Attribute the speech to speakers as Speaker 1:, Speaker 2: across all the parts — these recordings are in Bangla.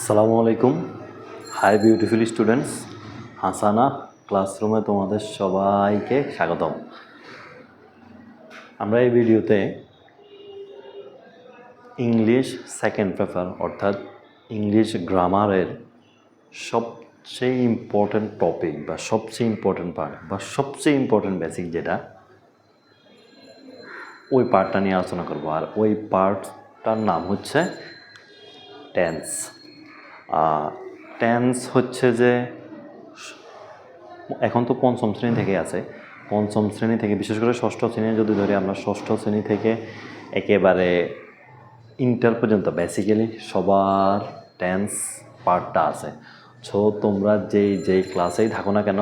Speaker 1: আসসালামু আলাইকুম। হাই বিউটিফুল স্টুডেন্টস, হাসানা ক্লাসরুমে তোমাদের সবাইকে স্বাগতম। আমরা এই ভিডিওতে ইংলিশ সেকেন্ড পেপার অর্থাৎ ইংলিশ গ্রামারের সবচেয়ে ইম্পর্ট্যান্ট টপিক বা সবচেয়ে ইম্পর্ট্যান্ট পার্ট বা সবচেয়ে ইম্পর্ট্যান্ট বেসিক যেটা, ওই পার্টটা নিয়ে আলোচনা করব। আর ওই পার্টটার নাম হচ্ছে টেন্স। টেন্স হচ্ছে যে এখন তো পঞ্চম শ্রেণী থেকে আছে, পঞ্চম শ্রেণী থেকে বিশেষ করে ষষ্ঠ শ্রেণী যদি ধরি, আমরা ষষ্ঠ শ্রেণী থেকে একেবারে ইন্টার পর্যন্ত বেসিক্যালি সবার টেন্স পার্টটা আছে। সো তোমরা যেই ক্লাসেই থাকো না কেন,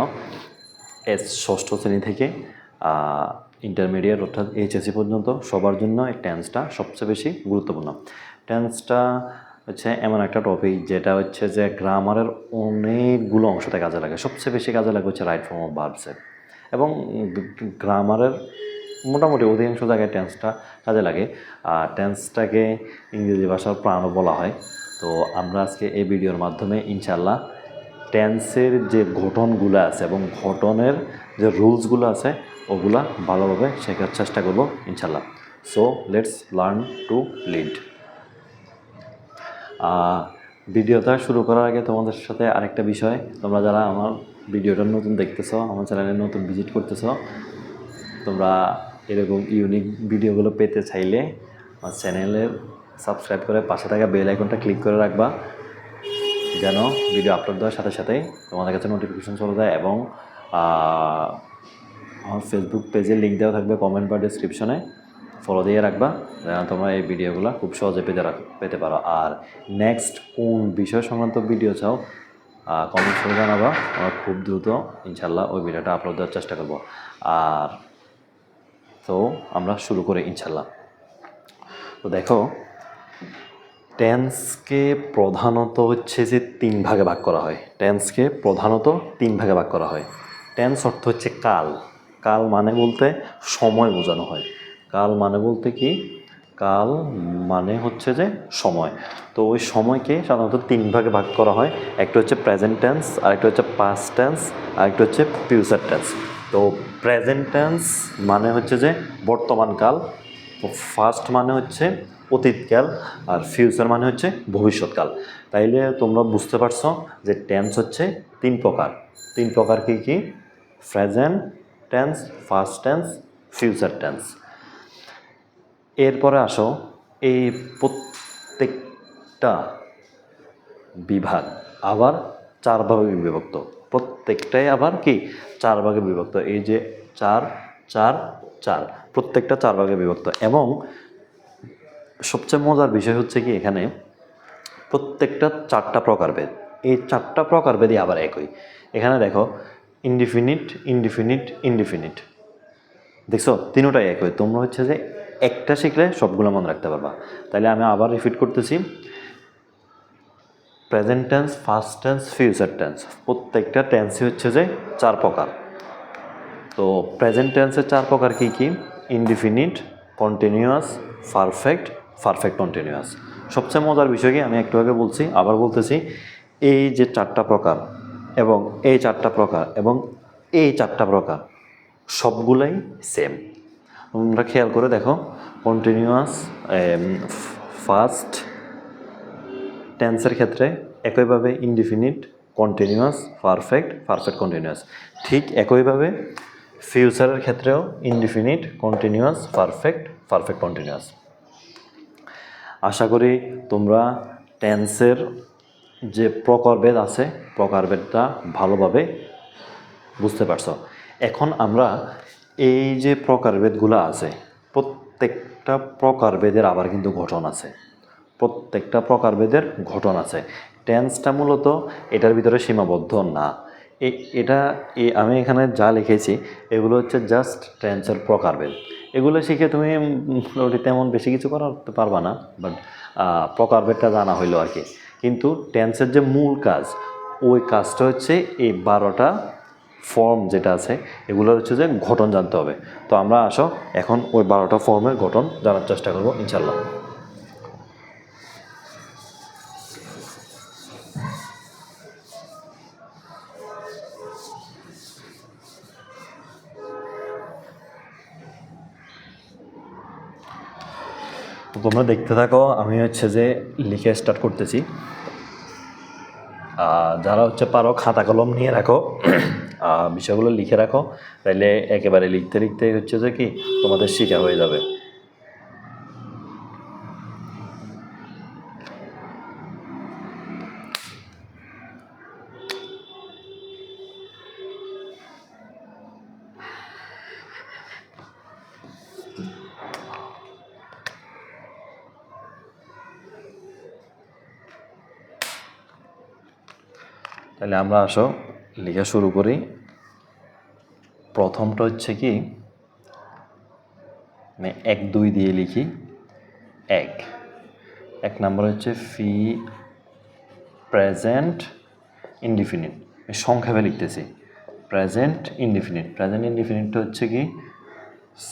Speaker 1: ষষ্ঠ শ্রেণী থেকে ইন্টারমিডিয়েট অর্থাৎ এইচএসসি পর্যন্ত সবার জন্য এই টেন্সটা সবচেয়ে বেশি গুরুত্বপূর্ণ। টেন্সটা হচ্ছে এমন একটা টপিক যেটা হচ্ছে যে গ্রামারের অনেকগুলো অংশতে কাজে লাগে। সবচেয়ে বেশি কাজে লাগে হচ্ছে রাইট ফর্ম অফ ভার্বসের, এবং গ্রামারের মোটামুটি অধিকাংশ জায়গায় টেন্সটা কাজে লাগে। আর টেন্সটাকে ইংরেজি ভাষার প্রাণও বলা হয়। তো আমরা আজকে এই ভিডিওর মাধ্যমে ইনশাল্লাহ টেন্সের যে গঠনগুলো আছে এবং গঠনের যে রুলসগুলো আছে ওগুলা ভালোভাবে শেখার চেষ্টা করবো ইনশাল্লাহ। So let's learn to lead. ভিডিওটা শুরু করার আগে তোমাদের সাথে আরেকটা বিষয়, তোমরা যারা আমার ভিডিওটা নতুন দেখতেছো, আমার চ্যানেলে নতুন ভিজিট করতেছো, তোমরা এরকম ইউনিক ভিডিওগুলো পেতে চাইলে আমার চ্যানেলের সাবস্ক্রাইব করে পাশে থাকা বেল আইকনটা ক্লিক করে রাখবা, যেন ভিডিও আপলোড দেওয়ার সাথে সাথেই তোমাদের কাছে নোটিফিকেশন চলে যায়। এবং আমার ফেসবুক পেজের লিঙ্ক দেওয়া থাকবে কমেন্ট বা ডিসক্রিপশনে, ফলো দিয়ে রাখবা যেন তোমরা এই ভিডিওগুলো খুব সহজে পেতে পারো। আর নেক্সট কোন বিষয় সংক্রান্ত ভিডিও চাও কমেন্ট করে জানাবা, আমরা খুব দ্রুত ইনশাল্লাহ ওই ভিডিওটা আপলোড দেওয়ার চেষ্টা করব। আর তো আমরা শুরু করি ইনশাল্লাহ। তো দেখো, টেন্সকে প্রধানত হচ্ছে যে তিন ভাগে ভাগ করা হয়। টেন্সকে প্রধানত তিন ভাগে ভাগ করা হয়। টেন্স অর্থ হচ্ছে কাল। কাল মানে বলতে সময় বোঝানো হয়। কাল মানে বলতে কি? কাল মানে হচ্ছে যে সময়। তো ওই সময়কে সাধারণত তিন ভাগে ভাগ করা হয়। একটা হচ্ছে প্রেজেন্ট টেন্স, আরেকটা হচ্ছে পাস্ট টেন্স, আরেকটা হচ্ছে ফিউচার টেন্স। তো প্রেজেন্ট টেন্স মানে হচ্ছে যে বর্তমান কাল, ফার্স্ট মানে হচ্ছে অতীতকাল, আর ফিউচার মানে হচ্ছে ভবিষ্যৎকাল। তাইলে তোমরা বুঝতে পারছো যে টেন্স হচ্ছে তিন প্রকার। তিন প্রকার কি কি? Present tense, first tense, future tense. এরপরে আসো, এই প্রত্যেকটা বিভাগ আবার চার ভাগে বিভক্ত। প্রত্যেকটাই আবার কি? চার ভাগে বিভক্ত। এই যে চার চার চার, প্রত্যেকটা চার ভাগে বিভক্ত। এবং সবচেয়ে মজার বিষয় হচ্ছে কি, এখানে প্রত্যেকটা চারটা প্রকারভেদ। এই চারটা প্রকারভেদই আবার একই। এখানে দেখো, ইনডিফিনিট, ইনডিফিনিট, ইনডিফিনিট, দেখছো তিনোটাই একই। তোমরা হচ্ছে যে একটা শিখলে সবগুলো মনে রাখতে পারবা। তাহলে আমি আবার রিপিট করতেছি, present tense, first tense, future tense, প্রত্যেকটা টেন্সই হচ্ছে যে চার প্রকার। তো প্রেজেন্ট টেন্সের চার প্রকার কি কি? Indefinite, continuous, perfect, perfect continuous. সবচেয়ে মজার বিষয় কি, আমি একটু আগে বলছি, আবার বলতেছি, এই যে চারটা প্রকার এবং এই চারটা প্রকার এবং এই চারটা প্রকার সবগুলাই সেম। তোমরা খেয়াল করে দেখো, কন্টিনিউয়াস ফার্স্ট টেন্সের ক্ষেত্রে একইভাবে indefinite, continuous, perfect, perfect continuous. ঠিক একইভাবে ফিউচারের ক্ষেত্রেও indefinite, continuous, perfect, perfect continuous. আশা করি তোমরা টেন্সের যে প্রকারভেদ আছে, প্রকারভেদটা ভালোভাবে বুঝতে পারছো। এখন আমরা এই যে প্রকারভেদগুলো আছে, প্রত্যেকটা প্রকারভেদের আবার কিন্তু গঠন আছে। প্রত্যেকটা প্রকারভেদের গঠন আছে। টেন্সটা মূলত এটার ভিতরে সীমাবদ্ধ না। এটা আমি এখানে যা লিখেছি এগুলো হচ্ছে জাস্ট টেন্সের প্রকারভেদ। এগুলো শিখে তুমি তেমন বেশি কিছু করতে পারবা না, বাট প্রকারভেদটা জানা হইলো আর কি। কিন্তু টেন্সের যে মূল কাজ, ওই কাজটা হচ্ছে এই 12টা ফর্ম যেটা আছে এগুলোর হচ্ছে যে গঠন জানতে হবে। তো আমরা আসো এখন ওই 12টা ফর্মের গঠন জানার চেষ্টা করবো ইনশাল্লাহ। তো তোমরা দেখতে থাকো, আমি হচ্ছে যে লিখে স্টার্ট করতেছি। যারা হচ্ছে পারো খাতা কলম নিয়ে রাখো, বিষয়গুলো লিখে রাখো, তাইলে একেবারে লিখতে লিখতে হচ্ছে যে কি তোমাদের শেখা হয়ে যাবে। তাহলে আমরা আসো লেখা শুরু করি। প্রথমটা হচ্ছে কি 1 2 দিয়ে লিখি। এক নম্বর হচ্ছে ফি প্রেজেন্ট ইনডিফিনিট, সংক্ষেপে লিখতেছি। প্রেজেন্ট ইনডিফিনিটটা হচ্ছে কি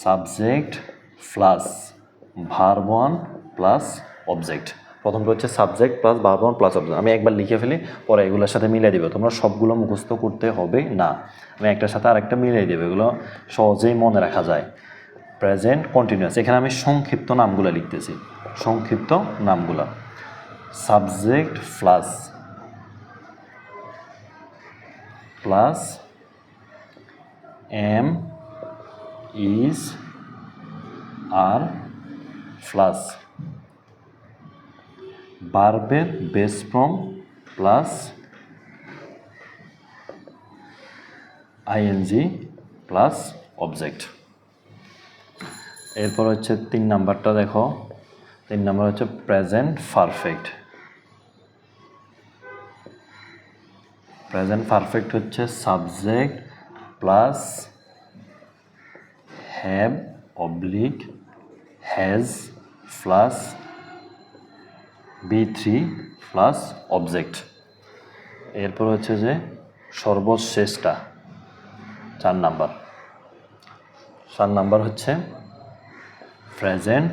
Speaker 1: subject plus verb one plus object. প্রথমটা হচ্ছে subject plus verb one plus object. আমি একবার লিখে ফেলি, পরে এগুলোর সাথে মিলিয়ে দেবো। তোমরা সবগুলো মুখস্থ করতে হবে না, আমি একটার সাথে আরেকটা মিলিয়ে দেবো, এগুলো সহজেই মনে রাখা যায়। প্রেজেন্ট কন্টিনিউয়াস, এখানে আমি সংক্ষিপ্ত নামগুলো লিখতেছি, সংক্ষিপ্ত নামগুলো। Subject plus am is are plus ভার্বের base form plus ING plus object. এরপর হচ্ছে 3 নাম্বারটা দেখো, 3 নাম্বার হচ্ছে প্রেজেন্ট পারফেক্ট। প্রেজেন্ট পারফেক্ট হচ্ছে subject plus have oblique has plus B3 plus object. এরপর হচ্ছে যে সর্বশেষটা 4 নাম্বার হচ্ছে present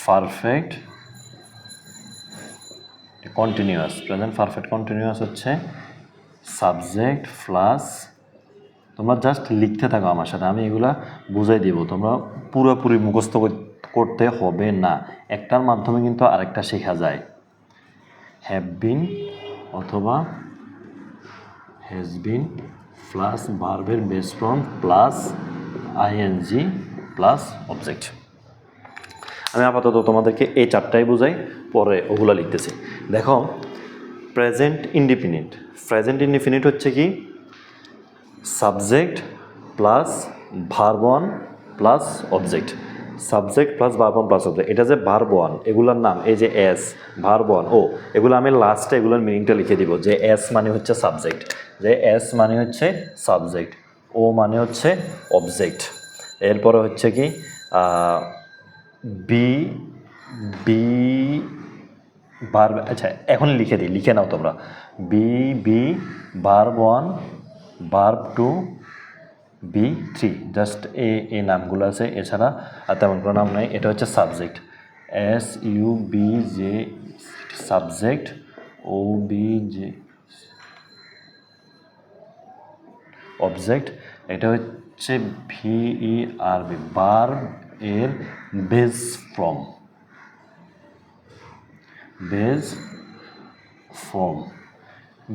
Speaker 1: perfect continuous. Present perfect continuous হচ্ছে সাবজেক্ট প্লাস, তোমরা জাস্ট লিখতে থাকো আমার সাথে, আমি এগুলা বুঝাই দিব, তোমরা পুরোপুরি মুখস্থ করতে হবে না, একটার মাধ্যমে কিন্তু আরেকটা শেখা যায়। হ্যাভ বিন অথবা হ্যাজ বিন প্লাস ভার্বের base form plus ING plus object. আমি আপাতত তোমাদেরকে এই 4টাই বুঝাই, পরে ওগুলো লিখতেছি। দেখো প্রেজেন্ট ইনডিফিনিট হচ্ছে কি subject plus verb one plus object. Subject plus verb one plus object, এটা যে ভার্ব ওয়ান এগুলোর নাম, এই যে এস ভার্ব ওয়ান ও, এগুলো আমি লাস্টে এগুলোর মিনিংটা লিখে দিব। যে এস মানে হচ্ছে সাবজেক্ট, যে এস মানে হচ্ছে সাবজেক্ট, ও মানে হচ্ছে অবজেক্ট। এরপরে হচ্ছে কি বি ভার্ব, আচ্ছা এখন লিখে দিই, লিখে নাও তোমরা। B verb one verb two B3, just এই নামগুলো আছে, এছাড়া আর তেমন কোনো নাম নাই। এটা হচ্ছে subject, SUBJ subject, OBJ object. এটা হচ্ছে VERB ভার্ব এর বেস ফর্ম,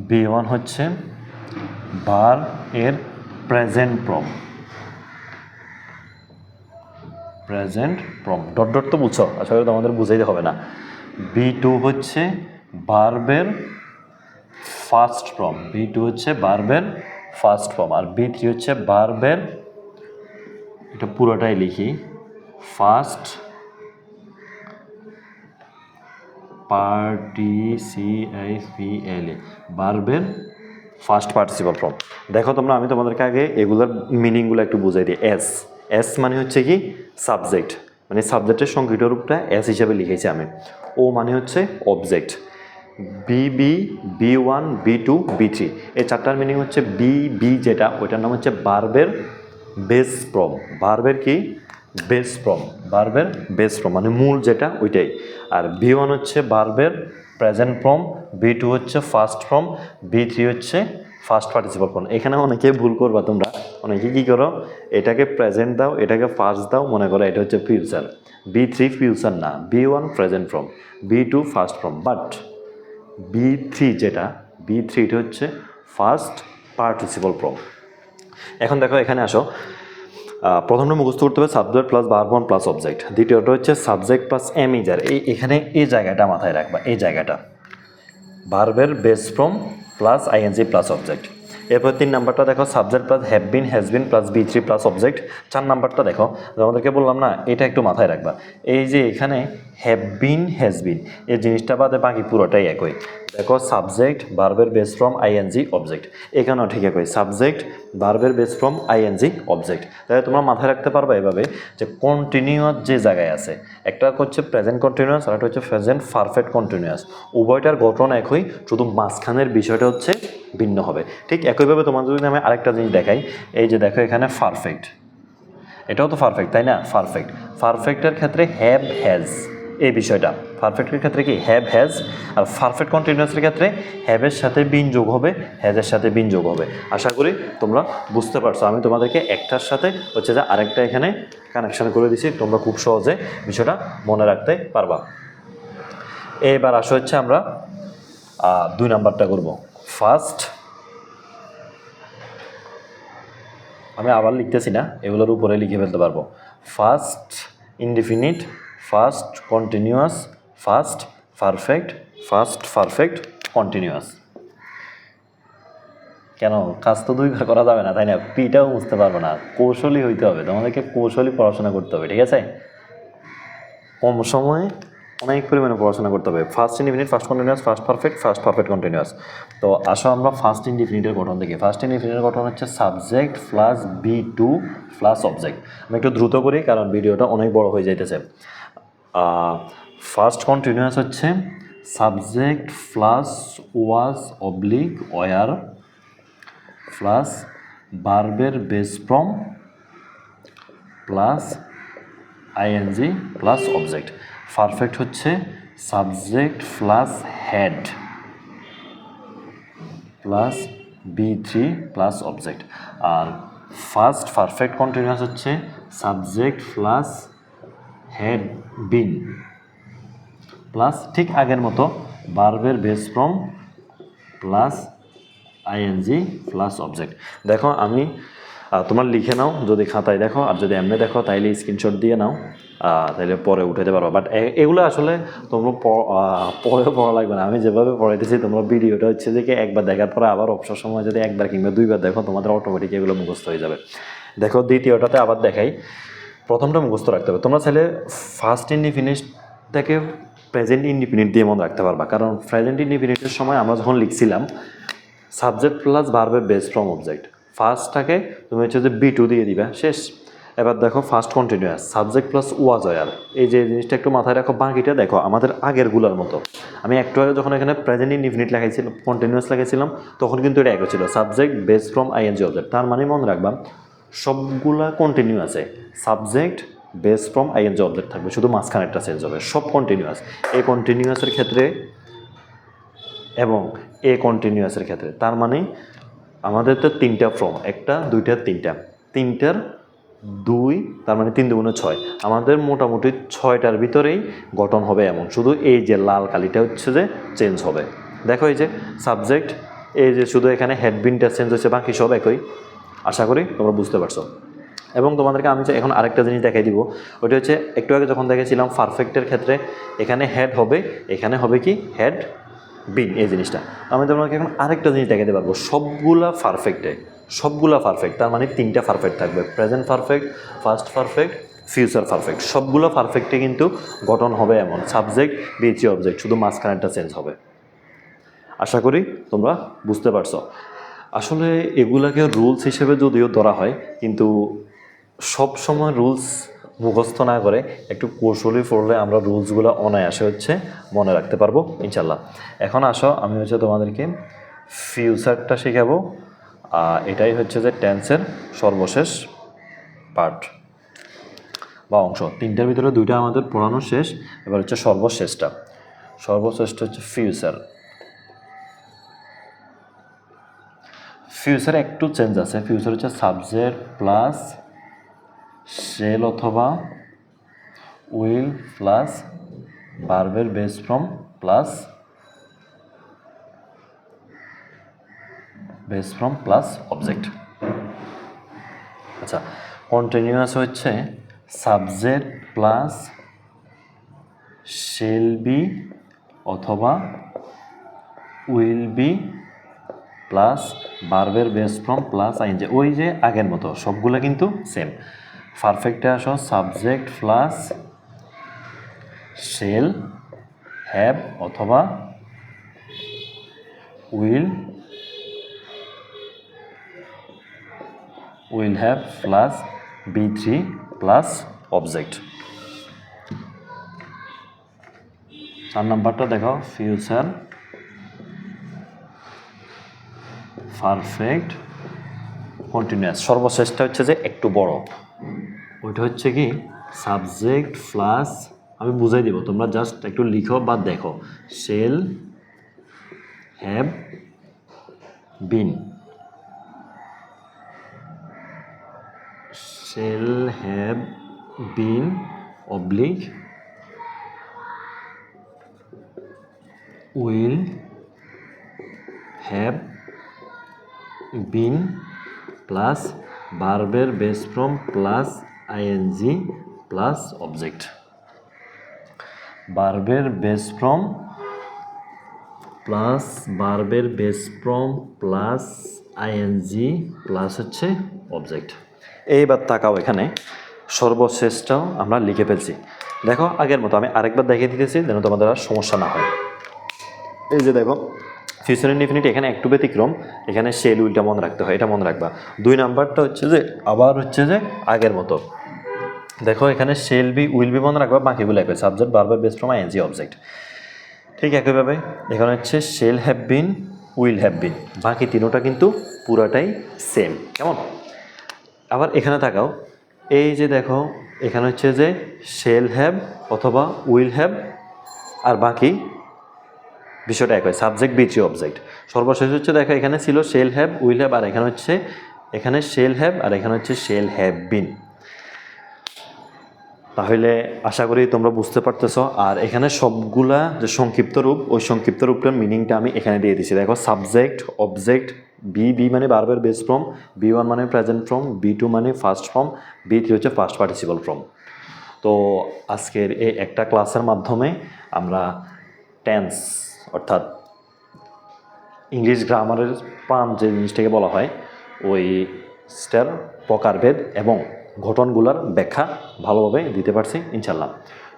Speaker 1: B1 হচ্ছে ভার্ব এর প্রেজেন্ট ফর্ম, ডট তো বুঝছো, আশা করি তোমাদের বুঝাইতে হবে না। B2 হচ্ছে ভার্বের ফার্স্ট ফর্ম, আর B3 হচ্ছে ভার্বের, এটা পুরোটাই লিখি, ফার্স্ট পার্টিসিপেল, ভার্বের ফার্স্ট পার্টিসিপাল ফর্ম। দেখো তোমরা, আমি তোমাদেরকে আগে এগুলোর মিনিংগুলো একটু বুঝাই দিই। এস মানে হচ্ছে কি সাবজেক্ট, মানে সাবজেক্টের সংক্ষিপ্ত রূপটা এস হিসাবে লিখেছি আমি। ও মানে হচ্ছে অবজেক্ট। B1 B2 B3, এই 4টার মিনিং হচ্ছে বি যেটা, ওইটার নাম হচ্ছে ভার্বের বেস ফর্ম। ভার্বের কি বেস ফর্ম মানে মূল যেটা ওইটাই। আর B1 হচ্ছে ভার্বের প্রেজেন্ট ফর্ম, B2 হচ্ছে ফার্স্ট ফর্ম, B3 হচ্ছে ফার্স্ট পার্টিসিপল ফর্ম। এখানে অনেকে ভুল করবা তোমরা, অনেকে কী করো, এটাকে প্রেজেন্ট দাও, এটাকে ফার্স্ট দাও, মনে করো এটা হচ্ছে ফিউচার। B3 ফিউচার না, B1 present form, B2 first form, but B3 যেটা, B3 এটা হচ্ছে ফার্স্ট পার্টিসিপল ফর্ম। এখন দেখো এখানে আসো, প্রথমটা মুখস্থ করতে হবে subject plus verb one plus object, দ্বিতীয়টা হচ্ছে সাবজেক্ট প্লাস এমিজার। এখানে এই জায়গাটা মাথায় রাখবা, এই জায়গাটা ভার্বের base form plus ING plus object. এরপর 3 নাম্বারটা দেখো subject plus have been has been plus B3 plus object. 4 নাম্বারটা দেখো, আমাদেরকে বললাম না, এটা একটু মাথায় রাখবা, এই যে এখানে হ্যাভ বিন হ্যাজ বিন এই জিনিসটা বাদে বাকি পুরোটাই একই। দেখো সাবজেক্ট ভার্বের বেস ফর্ম আইএনজি অবজেক্ট, এখানেও ঠিক একই, সাবজেক্ট ভার্বের বেস ফর্ম আইএনজি অবজেক্ট। তাহলে তোমরা মাথায় রাখতে পারবে এভাবে যে কন্টিনিউয়াস যে জায়গায় আছে, একটা হচ্ছে প্রেজেন্ট কন্টিনিউয়াস আর একটা হচ্ছে প্রেজেন্ট পারফেক্ট কন্টিনিউয়াস, উভয়টার গঠন একই, শুধু মাঝখানের বিষয়টা হচ্ছে ভিন্ন হবে। ঠিক একইভাবে তোমাদের যদি আমি আরেকটা জিনিস দেখাই, এই যে দেখো এখানে পারফেক্ট, এটাও তো পারফেক্ট তাই না, পারফেক্ট, পারফেক্টের ক্ষেত্রে হ্যাভ হ্যাজ, এই বিষয়টা পারফেক্টের ক্ষেত্রে কি হ্যাভ হ্যাজ, আর পারফেক্ট কন্টিনিউয়াসের ক্ষেত্রে হ্যাভের সাথে বিন যোগ হবে, হ্যাজের সাথে বিন যোগ হবে। আশা করি তোমরা বুঝতে পারছো, আমি তোমাদেরকে একটার সাথে হচ্ছে যে আরেকটা এখানে কানেকশন করে দিছি, তোমরা খুব সহজে বিষয়টা মনে রাখতে পারবা। এবার আসো হচ্ছে আমরা 2 নাম্বারটা করব। ফার্স্ট, আমি আবার লিখতেছি না, এগুলোর উপরে লিখে ফেলতে পারবো। First indefinite, first continuous, first perfect, first perfect continuous. কেন, কাজ তো 2বার করা যাবে না তাই না, পিটাও বুঝতে পারবো না, কৌশলী হইতে হবে, তোমাদেরকে কৌশলী পড়াশোনা করতে হবে, ঠিক আছে, কম সময়ে অনেক পরিমাণে পড়াশোনা করতে হবে। First indefinite, first continuous, first perfect continuous. তো আসো আমরা ফার্স্ট ইনডিফিনিটের গঠন দেখি। ফার্স্ট ইনডিফিনিটের গঠন হচ্ছে subject plus B2 plus object. আমি একটু দ্রুত করি কারণ ভিডিওটা অনেক বড় হয়ে যাইতেছে। ফার্স্ট কন্টিনিউয়াস হচ্ছে subject plus was oblique were plus ভার্বের base form plus ING plus object. Perfect হচ্ছে subject plus had plus B3 plus object. আর ফার্স্ট পারফেক্ট কন্টিনিউয়াস হচ্ছে subject plus had been plus ঠিক আগের মতো ভার্বের base form plus ING plus object. দেখো আমি তোমার লিখে নাও যদি খাতায় দেখো, আর যদি এমনি দেখো তাইলে স্ক্রিনশট দিয়ে নাও, তাহলে পরে উঠাতে পারো। বাট এগুলো আসলে তোমরা পরেও পড়া লাগবে না, আমি যেভাবে পড়াইতেছি তোমরা ভিডিওটা হচ্ছে যে একবার দেখার পরে আবার অবসর সময় যদি 1বার কিংবা 2বার দেখো, তোমাদের অটোমেটিক এগুলো মুখস্থ হয়ে যাবে। দেখো দ্বিতীয়টাতে আবার দেখাই, প্রথমটা মুখস্থ রাখতে হবে। তোমরা চাইলে ফার্স্ট ইনডিফিনিট থেকে প্রেজেন্ট ইনডিফিনিট দিয়ে মনে রাখতে পারবা, কারণ প্রেজেন্ট ইনডিফিনিটের সময় আমরা যখন লিখছিলাম সাবজেক্ট প্লাস ভার্বের বেস ফর্ম অবজেক্ট, ফার্স্টটাকে তুমি হচ্ছে যে B2 দিয়ে দিবা, শেষ। এবার দেখো first continuous subject plus was were, এই যে জিনিসটা একটু মাথায় রাখো। বাকিটা দেখো আমাদের আগেরগুলোর মতো, আমি একটু আগে যখন এখানে প্রেজেন্ট ইনডিফিনিট লাগাইছিলাম, কন্টিনিউয়াস লাগাইছিলাম, তখন কিন্তু এটা একই ছিল, subject base form ING object. তার মানে মনে রাখবা সবগুলা কন্টিনিউয়াসে subject base form ING object থাকবে, শুধু মাঝখানে একটা চেঞ্জ হবে, সব কন্টিনিউয়াস। এই কন্টিনিউয়াসের ক্ষেত্রে এবং এ কন্টিনিউয়াসের ক্ষেত্রে, তার মানে আমাদের তো 3টা ফর্ম, 1টা 2টা 3টা, 3টার 2, তার মানে 3 2 6, আমাদের মোটামুটি 6টার ভিতরেই গঠন হবে এমন, শুধু এই যে লাল কালিটা হচ্ছে যে চেঞ্জ হবে। দেখো এই যে সাবজেক্ট, এই যে শুধু এখানে হেডবিনটা চেঞ্জ হচ্ছে, বাকি সব একই। আশা করি তোমরা বুঝতে পারছো। এবং তোমাদেরকে আমি এখন আরেকটা জিনিস দেখাই দিব, ওইটা হচ্ছে একটু আগে যখন দেখেছিলাম পারফেক্টের ক্ষেত্রে এখানে হেড হবে, এখানে হবে কি হেড বিন, এই জিনিসটা আমি তোমাকে এখন আরেকটা জিনিস দেখাতে পারবো। সবগুলা পারফেক্ট, তার মানে 3টা পারফেক্ট থাকবে, present perfect, first perfect, future perfect, সবগুলো পারফেক্টে কিন্তু গঠন হবে এমন, সাবজেক্ট B3 অবজেক্ট, শুধু মাঝখানেরটা চেঞ্জ হবে। আশা করি তোমরা বুঝতে পারছো। আসলে এগুলাকে রুলস হিসেবে যদিও ধরা হয়, কিন্তু সব সময় রুলস মুখস্থ না করে একটু কৌশলী পড়লে আমরা রুলসগুলো অনায়াসে হচ্ছে মনে রাখতে পারবো ইনশাল্লাহ। এখন আসো আমি হচ্ছে তোমাদেরকে ফিউচারটা শেখাবো, এটাই হচ্ছে যে টেন্সের সর্বশেষ পার্ট বা অংশ। 3টার ভিতরে 2টা আমাদের পড়ানো শেষ, এবার হচ্ছে সর্বশেষটা হচ্ছে ফিউচার। ফিউচারে একটু চেঞ্জ আছে, ফিউচার হচ্ছে সাবজেক্ট প্লাস শেল অথবা উইল প্লাস ভার্বের বেস ফর্ম প্লাস অবজেক্ট। আচ্ছা, কন্টিনিউয়াস হচ্ছে সাবজেক্ট প্লাস শেল বি অথবা উইল বি প্লাস ভার্বের বেস ফর্ম প্লাস আইএনজি, ওই যে আগের মতো সবগুলো কিন্তু সেম। পারফেক্টে আসো সাবজেক্ট প্লাস শেল হ্যাভ অথবা will have plus B3 plus object. 4 নাম্বারটা দেখো, ফিউচার পারফেক্ট কন্টিনিউয়াস। সর্বশেষটা হচ্ছে যে একটু বড়, ওইটা হচ্ছে কি সাবজেক্ট প্লাস, আমি বুঝাই দিব, তোমরা জাস্ট একটু লিখো বা দেখো, shall have been, shall have been oblique will have been plus ভার্বের base form plus ING plus object. ভার্বের base form plus ING plus হচ্ছে অবজেক্ট। এইবার তাকাও, এখানে সর্বশেষটাও আমরা লিখে ফেলছি। দেখো আগের মতো আমি আরেকবার দেখিয়ে দিতেছি যেন তোমাদের আর সমস্যা না হয়। এই যে দেখো ফিউচার ইনডিফিনিট এখানে একটু ব্যতিক্রম, এখানে শেল উইলটা মনে রাখতে হয়, এটা মনে রাখবা। 2 নাম্বারটা হচ্ছে যে আবার হচ্ছে যে আগের মতো, দেখো এখানে শেল বি উইল বি মনে রাখবা, বাকিগুলো একই, সাবজেক্ট ভার্বের বেস ফর্ম আইএনজি অবজেক্ট। ঠিক একইভাবে এখানে হচ্ছে shell have been will have বিন, বাকি তিনোটা কিন্তু পুরাটাই সেম, কেমন? আবার এখানে তাকাও, এই যে দেখো এখানে হচ্ছে যে শেল হ্যাভ অথবা উইল হ্যাভ, আর বাকি বিষয়টা একই, সাবজেক্ট B3 অবজেক্ট। সর্বশেষ হচ্ছে দেখো এখানে ছিল শেল হ্যাভ উইল হ্যাভ, আর এখানে হচ্ছে এখানে শেল হ্যাভ আর এখানে হচ্ছে শেল হ্যাভ বিন। তাহলে আশা করি তোমরা বুঝতে পারতেছো। আর এখানে সবগুলা যে সংক্ষিপ্ত রূপ, ওই সংক্ষিপ্ত রূপটার মিনিংটা আমি এখানে দিয়ে দিচ্ছি। দেখো সাবজেক্ট অবজেক্ট, বি মানে ভার্বের বেস ফর্ম, B1 মানে প্রেজেন্ট ফর্ম, B2 মানে ফার্স্ট ফর্ম, B3 হচ্ছে ফার্স্ট পার্টিসিপল ফর্ম। তো আজকের এই একটা ক্লাসের মাধ্যমে আমরা টেন্স অর্থাৎ ইংলিশ গ্রামারের প্রাণ যে জিনিসটাকে বলা হয়, ওই স্টার প্রকারভেদ এবং ঘটনগুলোর ব্যাখ্যা ভালোভাবে দিতে পারছি ইনশাল্লাহ।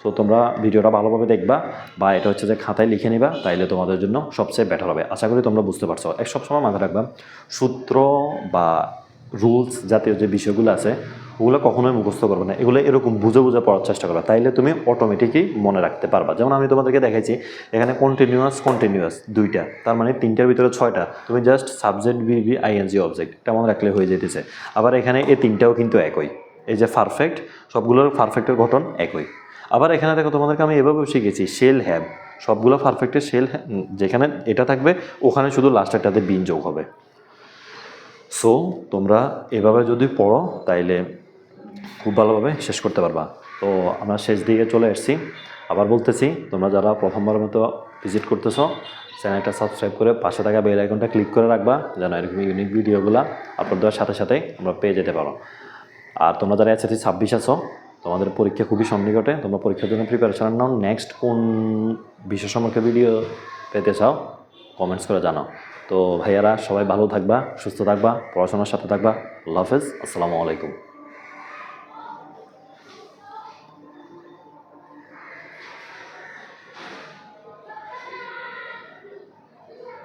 Speaker 1: তো তোমরা ভিডিওটা ভালোভাবে দেখবা বা এটা হচ্ছে যে খাতায় লিখে নিবা, তাইলে তোমাদের জন্য সবচেয়ে বেটার হবে। আশা করি তোমরা বুঝতে পারছো। সবসময় মাথায় রাখবা, সূত্র বা রুলস জাতীয় যে বিষয়গুলো আছে ওগুলো কখনোই মুখস্থ করবে না, এগুলো এরকম বুঝে বুঝে পড়ার চেষ্টা করবে, তাইলে তুমি অটোমেটিকই মনে রাখতে পারবা। যেমন আমি তোমাদেরকে দেখাইছি এখানে কন্টিনিউয়াস দুইটা, তার মানে 3টার ভিতরে 6টা, তুমি just subject be ING object এটা মনে রাখলে হয়ে যেতেছে। আবার এখানে এই 3টাও কিন্তু একই, এই যে পারফেক্ট, সবগুলোর পারফেক্টের গঠন একই। আবার এখানে দেখো তোমাদেরকে আমি এভাবেও শিখেছি শেল হ্যাভ, সবগুলো পারফেক্টের শেল, যেখানে এটা থাকবে ওখানে শুধু লাস্টেরটাতে বিন যোগ হবে। সো তোমরা এভাবে যদি পড়ো তাইলে খুব ভালোভাবে শেষ করতে পারবা। তো আমরা শেষ দিকে চলে এসেছি। আবার বলতেছি, তোমরা যারা প্রথমবারের মতো ভিজিট করতেছো, চ্যানেলটা সাবস্ক্রাইব করে পাশে থাকা বেল আইকনটা ক্লিক করে রাখবা, যেন এরকম ইউনিক ভিডিওগুলো আপলোড দেওয়ার সাথে সাথে আমরা পেয়ে যেতে পারো। আর তোমরা যারা SSC 26 আছো, তোমাদের পরীক্ষা খুবই সন্নিকটে, তোমরা পরীক্ষার জন্য প্রিপারেশন নাও। নেক্সট কোন বিষয় সম্পর্কে ভিডিও পেতে চাও কমেন্টস করে জানাও। তো ভাইয়ারা সবাই ভালো থাকবা, সুস্থ থাকবা, পড়াশোনার সাথে থাকবা। আল্লাহ হাফেজ, আসসালামু আলাইকুম।